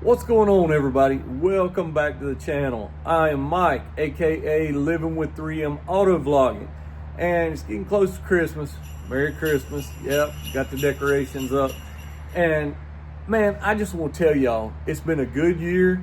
What's going on, everybody? Welcome back to the channel. I am Mike, aka Living with 3M Auto Vlogging, and it's getting close to Christmas. Merry Christmas. Yep, got the decorations up. And man, I just want to tell y'all, it's been a good year,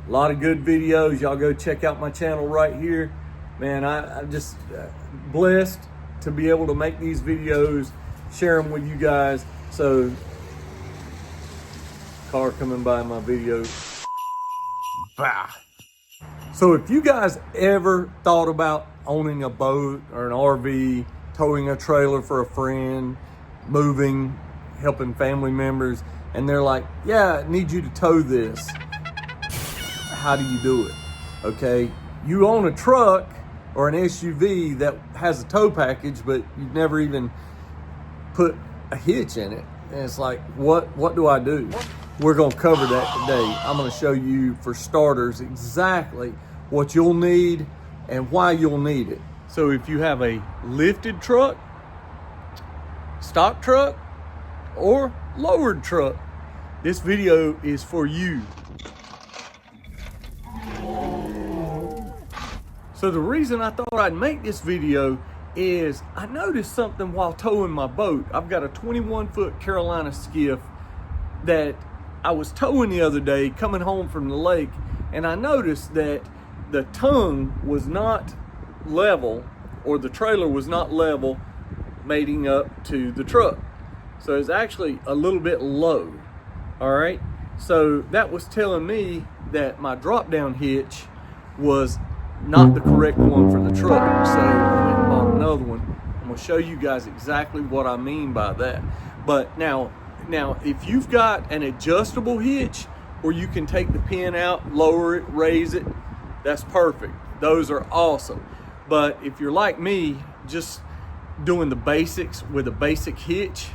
a lot of good videos. Y'all go check out my channel right here. Man, I'm just blessed to be able to make these videos, share them with you guys. So car coming by my video. Bah. So if you guys ever thought about owning a boat or an RV, towing a trailer for a friend, moving, helping family members, and they're like, yeah, I need you to tow this. How do you do it? Okay, you own a truck or an SUV that has a tow package, but you've never even put a hitch in it. And it's like, what do I do? We're gonna cover that today. I'm gonna show you, for starters, exactly what you'll need and why you'll need it. So if you have a lifted truck, stock truck, or lowered truck, this video is for you. So the reason I thought I'd make this video is I noticed something while towing my boat. I've got a 21-foot Carolina skiff that I was towing the other day coming home from the lake, and I noticed that the tongue was not level, or the trailer was not level mating up to the truck. So it's actually a little bit low. All right, so that was telling me that my drop down hitch was not the correct one for the truck. So I went and bought another one. I'm gonna show you guys exactly what I mean by that. But now if you've got an adjustable hitch where you can take the pin out, lower it, raise it, that's perfect. Those are awesome. But if you're like me, just doing the basics with a basic hitch,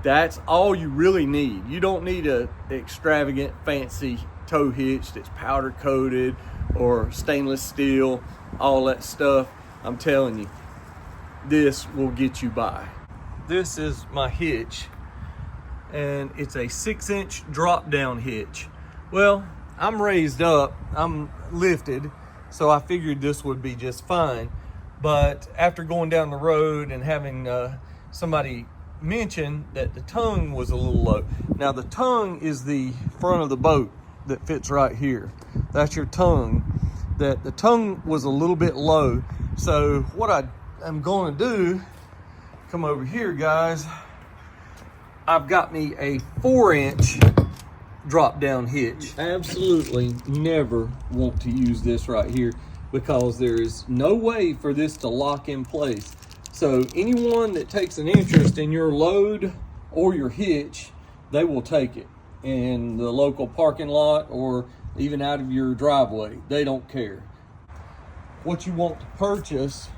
that's all you really need. You don't need a extravagant fancy tow hitch that's powder coated or stainless steel, all that stuff. I'm telling you, this will get you by. This is my hitch, and it's a 6-inch drop down hitch. Well, I'm raised up, I'm lifted, so I figured this would be just fine. But after going down the road and having somebody mention that the tongue was a little low. Now the tongue is the front of the boat that fits right here. That's your tongue. That the tongue was a little bit low. So what I'm going to do, come over here, guys. I've got me a 4-inch drop down hitch. Absolutely never want to use this right here because there is no way for this to lock in place. So anyone that takes an interest in your load or your hitch, they will take it in the local parking lot or even out of your driveway. They don't care. What you want to purchase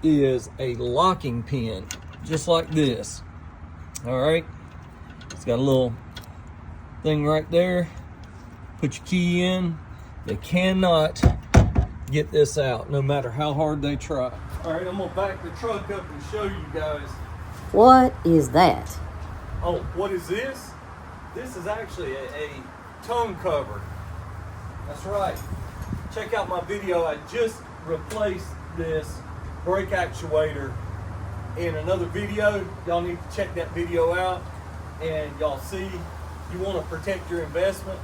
is a locking pin, just like this. All right, it's got a little thing right there. Put your key in. They cannot get this out, no matter how hard they try. All right, I'm gonna back the truck up and show you guys. What is that? Oh, what is this? This is actually a tongue cover. That's right. Check out my video. I just replaced this brake actuator in another video. Y'all need to check that video out, and y'all see you want to protect your investment.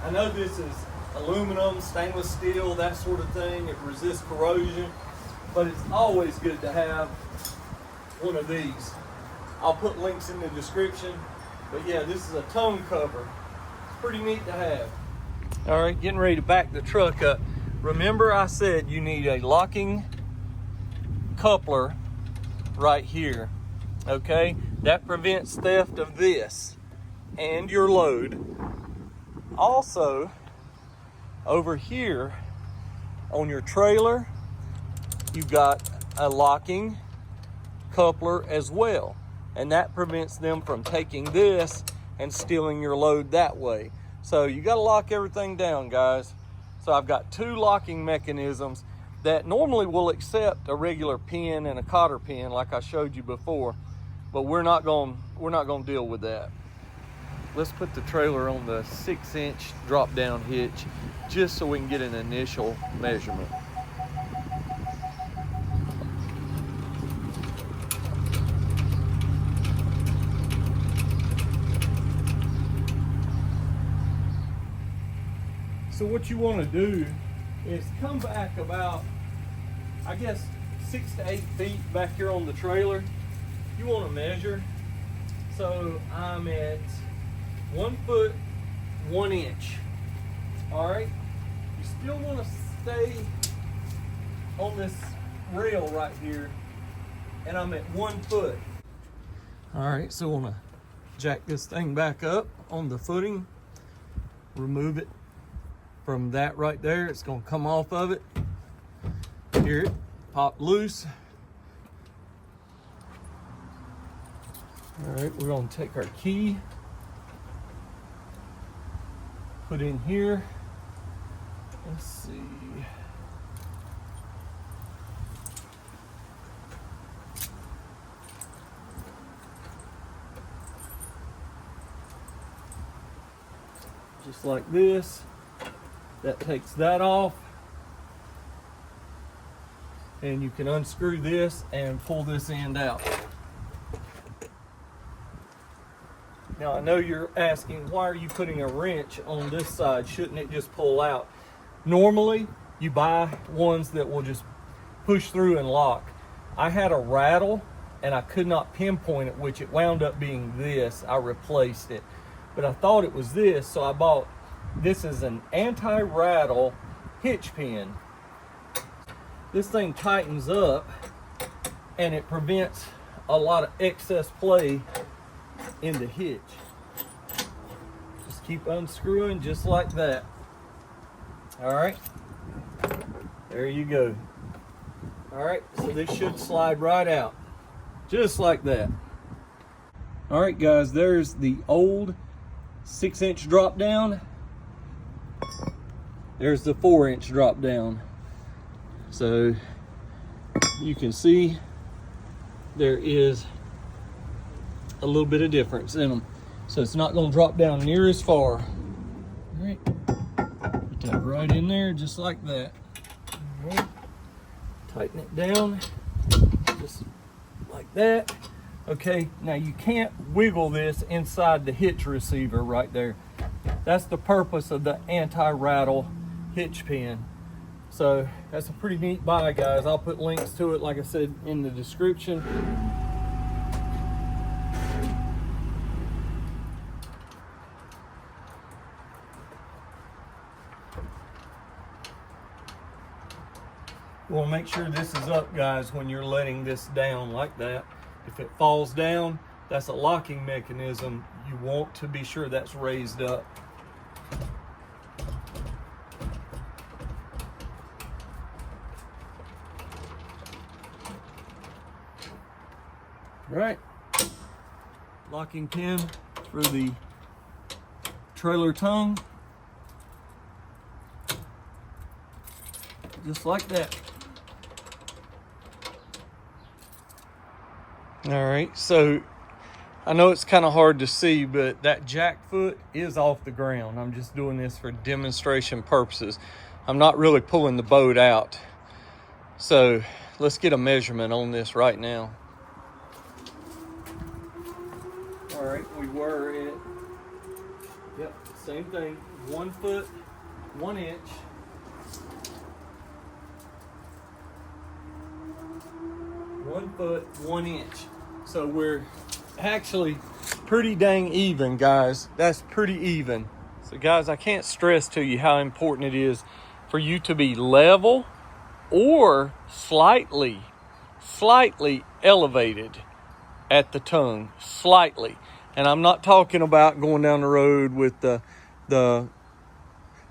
I know this is aluminum, stainless steel, that sort of thing. It resists corrosion, but it's always good to have one of these. I'll put links in the description, but yeah, this is a tongue cover. It's pretty neat to have. All right, getting ready to back the truck up. Remember I said you need a locking coupler right here, okay? That prevents theft of this and your load. Also, over here on your trailer, you've got a locking coupler as well, and that prevents them from taking this and stealing your load that way. So you got to lock everything down, guys. So I've got 2 locking mechanisms that normally will accept a regular pin and a cotter pin like I showed you before, but we're not going to deal with that. let's put the trailer on the 6-inch drop down hitch just so we can get an initial measurement. So what you want to do is come back about, I guess, 6 to 8 feet back here on the trailer. You want to measure. So I'm at 1 foot 1 inch. All right. You still want to stay on this rail right here, and I'm at 1 foot. All right. So I want to jack this thing back up on the footing. Remove it from that right there. It's going to come off of it. Hear it pop loose. All right, we're going to take our key, put in here. Let's see. Just like this. That takes that off. And you can unscrew this and pull this end out. Now I know you're asking, why are you putting a wrench on this side? Shouldn't it just pull out? Normally, you buy ones that will just push through and lock. I had a rattle and I could not pinpoint it, which it wound up being this. I replaced it. But I thought it was this, so I bought, this is an anti-rattle hitch pin. This thing tightens up and it prevents a lot of excess play in the hitch. Just keep unscrewing just like that. All right, there you go. All right, so this should slide right out just like that. All right guys, there's the old 6-inch drop down. There's the 4-inch drop down. So you can see there is a little bit of difference in them. So it's not going to drop down near as far. All right, put that right in there just like that. All right. Tighten it down just like that. Okay, now you can't wiggle this inside the hitch receiver right there. That's the purpose of the anti-rattle hitch pin. So that's a pretty neat buy, guys. I'll put links to it, like I said, in the description. You want to make sure this is up, guys, when you're letting this down like that. If it falls down, that's a locking mechanism. You want to be sure that's raised up. Right, locking pin for the trailer tongue, just like that. All right, so I know it's kind of hard to see, but that jack foot is off the ground. I'm just doing this for demonstration purposes. I'm not really pulling the boat out. So let's get a measurement on this right now. All right, we were at, yep, same thing, 1 foot, 1 inch. One foot, 1 inch. So we're actually pretty dang even, guys. That's pretty even. So guys, I can't stress to you how important it is for you to be level or slightly elevated at the tongue, slightly. And I'm not talking about going down the road with the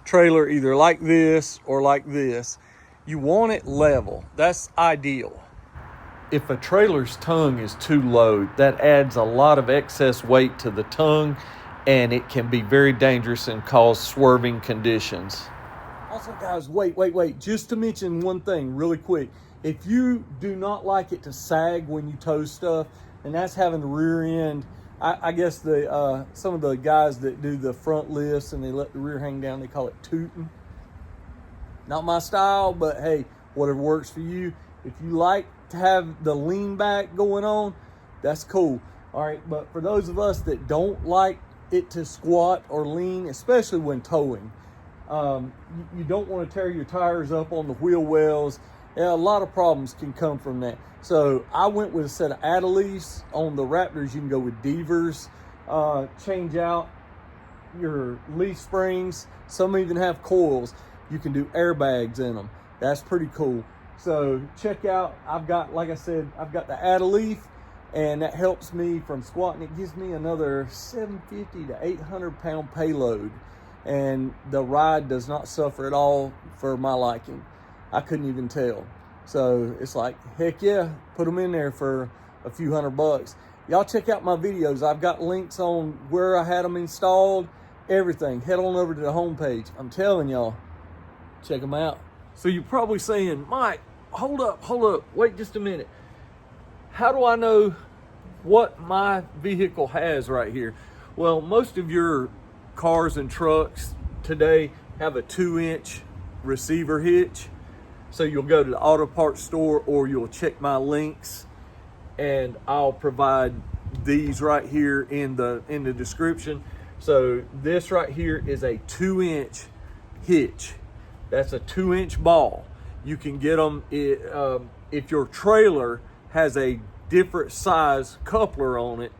trailer either like this or like this. You want it level. That's ideal. If a trailer's tongue is too low, that adds a lot of excess weight to the tongue, and it can be very dangerous and cause swerving conditions. Also, guys, wait. Just to mention one thing really quick. If you do not like it to sag when you tow stuff, and that's having the rear end I guess the some of the guys that do the front lifts and they let the rear hang down, they call it tooting. Not my style, but hey, whatever works for you. If you like to have the lean back going on, that's cool. All right, but for those of us that don't like it to squat or lean, especially when towing, you don't want to tear your tires up on the wheel wells. Yeah, a lot of problems can come from that. So I went with a set of Adelise. On the Raptors, you can go with Devers. Change out your leaf springs. Some even have coils. You can do airbags in them. That's pretty cool. So check out, like I said, I've got the Adelise, and that helps me from squatting. It gives me another 750 to 800 pound payload. And the ride does not suffer at all for my liking. I couldn't even tell. So it's like, heck yeah, put them in there for a few $100. Y'all check out my videos. I've got links on where I had them installed, everything. Head on over to the homepage. I'm telling y'all, check them out. So you're probably saying, Mike, hold up, wait just a minute. How do I know what my vehicle has right here? Well, most of your cars and trucks today have a 2-inch receiver hitch. So you'll go to the auto parts store, or you'll check my links, and I'll provide these right here in the description. So this right here is a 2-inch hitch. That's a 2-inch ball. You can get them if your trailer has a different size coupler on it.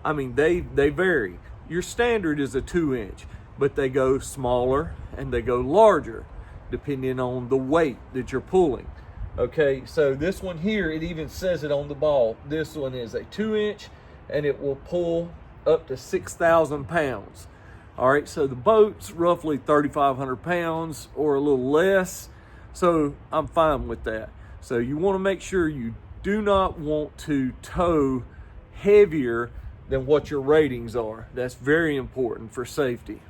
I mean, they vary. Your standard is a 2-inch, but they go smaller and they go larger depending on the weight that you're pulling. Okay, so this one here, it even says it on the ball. This one is a 2-inch, and it will pull up to 6,000 pounds. All right, so the boat's roughly 3,500 pounds or a little less, so I'm fine with that. So you want to make sure you do not want to tow heavier than what your ratings are. That's very important for safety.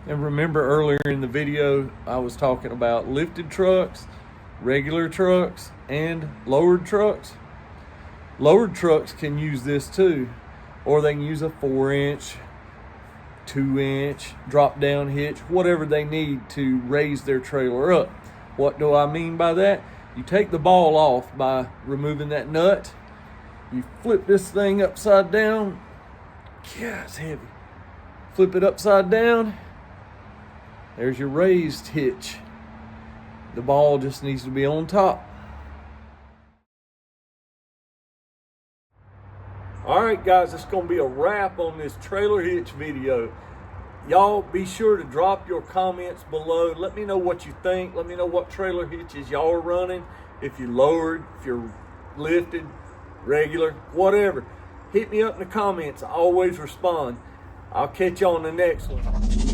And remember, earlier in the video, I was talking about lifted trucks, regular trucks, and lowered trucks. Lowered trucks can use this too, or they can use a 4-inch, 2-inch drop down hitch, whatever they need to raise their trailer up. What do I mean by that? You take the ball off by removing that nut. You flip this thing upside down. God, it's heavy. Flip it upside down. There's your raised hitch. The ball just needs to be on top. All right, guys, it's going to be a wrap on this trailer hitch video. Y'all be sure to drop your comments below. Let me know what you think. Let me know what trailer hitches y'all are running. If you're lowered, if you're lifted, regular, whatever. Hit me up in the comments. I always respond. I'll catch you on the next one.